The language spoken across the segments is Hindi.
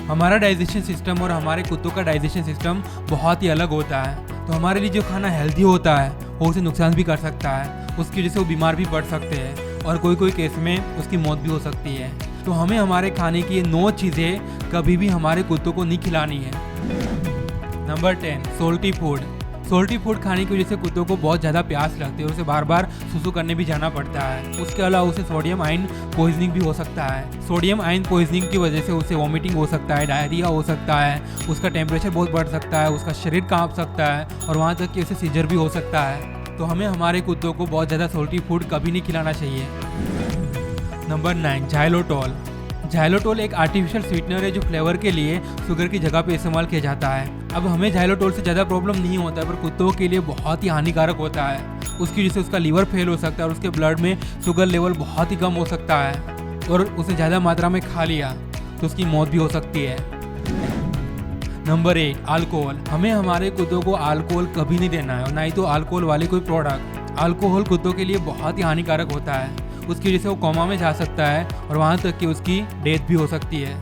हमारा डाइजेशन सिस्टम और हमारे कुत्तों का डाइजेशन सिस्टम बहुत ही अलग होता है। तो हमारे लिए जो खाना हेल्दी होता है वो उसे नुकसान भी कर सकता है, उसकी वजह से वो बीमार भी पड़ सकते हैं और कोई केस में उसकी मौत भी हो सकती है। तो हमें हमारे खाने की ये 9 चीज़ें कभी भी हमारे कुत्तों को नहीं खिलानी है। Number 10, salty food. Salty food खाने की वजह से कुत्तों को बहुत ज़्यादा प्यास लगती है और उसे बार बार सुसु करने भी जाना पड़ता है। उसके अलावा उसे सोडियम आयन पॉइजनिंग भी हो सकता है। सोडियम आयन पॉइजनिंग की वजह से उसे वॉमिटिंग हो सकता है, डायरिया हो सकता है, उसका टेम्परेचर बहुत बढ़ सकता है, उसका शरीर कांप सकता है और वहाँ तक कि उसे सीजर भी हो सकता है। तो हमें हमारे कुत्तों को बहुत ज़्यादा सोल्टी फूड कभी नहीं खिलाना चाहिए। नंबर 9, जाइलोटोल। जाइलोटोल एक आर्टिफिशियल स्वीटनर है जो फ्लेवर के लिए शुगर की जगह पे इस्तेमाल किया जाता है। अब हमें जाइलोटोल से ज़्यादा प्रॉब्लम नहीं होता है, पर कुत्तों के लिए बहुत ही हानिकारक होता है। उसकी वजह से उसका लीवर फेल हो सकता है और उसके ब्लड में शुगर लेवल बहुत ही कम हो सकता है और उसे ज़्यादा मात्रा में खा लिया तो उसकी मौत भी हो सकती है। Number 8, alcohol. हमें हमारे कुत्तों को अल्कोहल कभी नहीं देना है और ना ही तो अल्कोहल वाले कोई प्रोडक्ट। अल्कोहल कुत्तों के लिए बहुत ही हानिकारक होता है, उसकी वजह से वो कोमा में जा सकता है और वहाँ तक कि उसकी डेथ भी हो सकती है।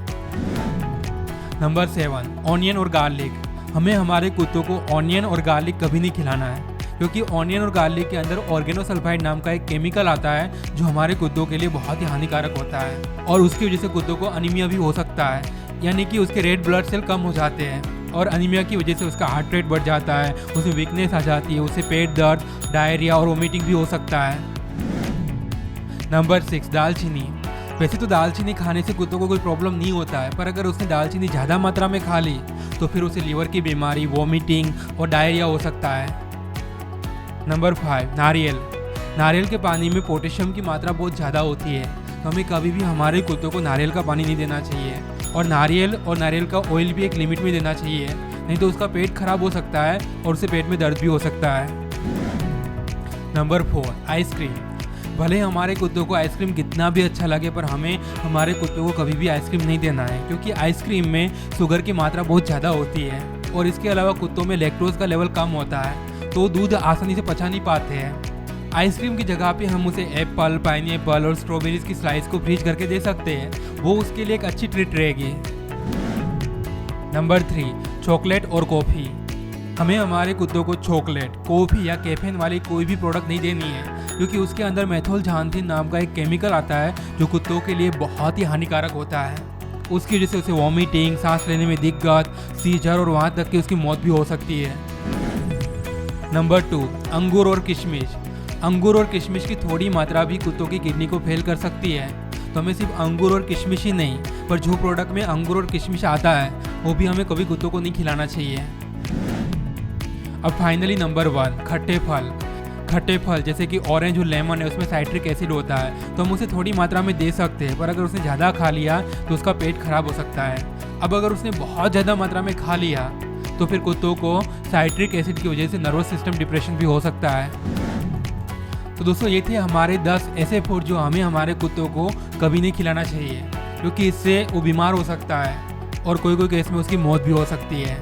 नंबर 7, ऑनियन और गार्लिक। हमें हमारे कुत्तों को ऑनियन और गार्लिक कभी नहीं खिलाना है, क्योंकि ऑनियन और गार्लिक के अंदर ऑर्गेनोसल्फाइड नाम का एक केमिकल आता है जो हमारे कुत्तों के लिए बहुत ही हानिकारक होता है और उसकी वजह से कुत्तों को अनीमिया भी हो सकता है, यानी कि उसके रेड ब्लड सेल कम हो जाते हैं और अनीमिया की वजह से उसका हार्ट रेट बढ़ जाता है, उसमें वीकनेस आ जाती है, उसे पेट दर्द, डायरिया और वोमिटिंग भी हो सकता है। नंबर 6, दालचीनी। वैसे तो दालचीनी खाने से कुत्तों को कोई प्रॉब्लम नहीं होता है, पर अगर उसने दालचीनी ज़्यादा मात्रा में खा ली तो फिर उसे लीवर की बीमारी, वोमिटिंग और डायरिया हो सकता है। नंबर 5, नारियल। नारियल के पानी में पोटेशियम की मात्रा बहुत ज़्यादा होती है, तो हमें कभी भी हमारे कुत्तों को नारियल का पानी नहीं देना चाहिए और नारियल का ऑयल भी एक लिमिट में देना चाहिए, नहीं तो उसका पेट खराब हो सकता है और उससे पेट में दर्द भी हो सकता है। Number 4, ice cream. भले हमारे कुत्तों को आइसक्रीम कितना भी अच्छा लगे, पर हमें हमारे कुत्तों को कभी भी आइसक्रीम नहीं देना है, क्योंकि आइसक्रीम में शुगर की मात्रा बहुत ज़्यादा होती है और इसके अलावा कुत्तों में लैक्टोज का लेवल कम होता है, तो दूध आसानी से पचा नहीं पाते हैं। आइसक्रीम की जगह पे हम उसे एप्पल, पाइनएप्पल और स्ट्रॉबेरीज की स्लाइस को फ्रीज करके दे सकते हैं, वो उसके लिए एक अच्छी ट्रीट रहेगी। नंबर 3, चॉकलेट और कॉफ़ी। हमें हमारे कुत्तों को चॉकलेट, कॉफ़ी या कैफीन वाली कोई भी प्रोडक्ट नहीं देनी है, क्योंकि उसके अंदर मेथोल्जांथिन नाम का एक केमिकल आता है जो कुत्तों के लिए बहुत ही हानिकारक होता है। उसकी वजह से उसे वॉमिटिंग, सांस लेने में दिक्कत, सीजर और वहाँ तक कि उसकी मौत भी हो सकती है। नंबर 2, अंगूर और किशमिश। अंगूर और किशमिश की थोड़ी मात्रा भी कुत्तों की किडनी को फेल कर सकती है, तो हमें सिर्फ अंगूर और किशमिश ही नहीं, पर जो प्रोडक्ट में अंगूर और किशमिश आता है वो भी हमें कभी कुत्तों को नहीं खिलाना चाहिए। अब फाइनली नंबर 1, खट्टे फल। खट्टे फल जैसे कि ऑरेंज और लेमन है, उसमें साइट्रिक एसिड होता है, तो हम उसे थोड़ी मात्रा में दे सकते हैं, पर अगर उसने ज़्यादा खा लिया तो उसका पेट खराब हो सकता है। अब अगर उसने बहुत ज़्यादा मात्रा में खा लिया तो फिर कुत्तों को साइट्रिक एसिड की वजह से नर्वस सिस्टम डिप्रेशन भी हो सकता है। तो दोस्तों, ये थे हमारे 10 ऐसे फूड जो हमें हमारे कुत्तों को कभी नहीं खिलाना चाहिए, क्योंकि इससे वो बीमार हो सकता है और कोई केस में उसकी मौत भी हो सकती है।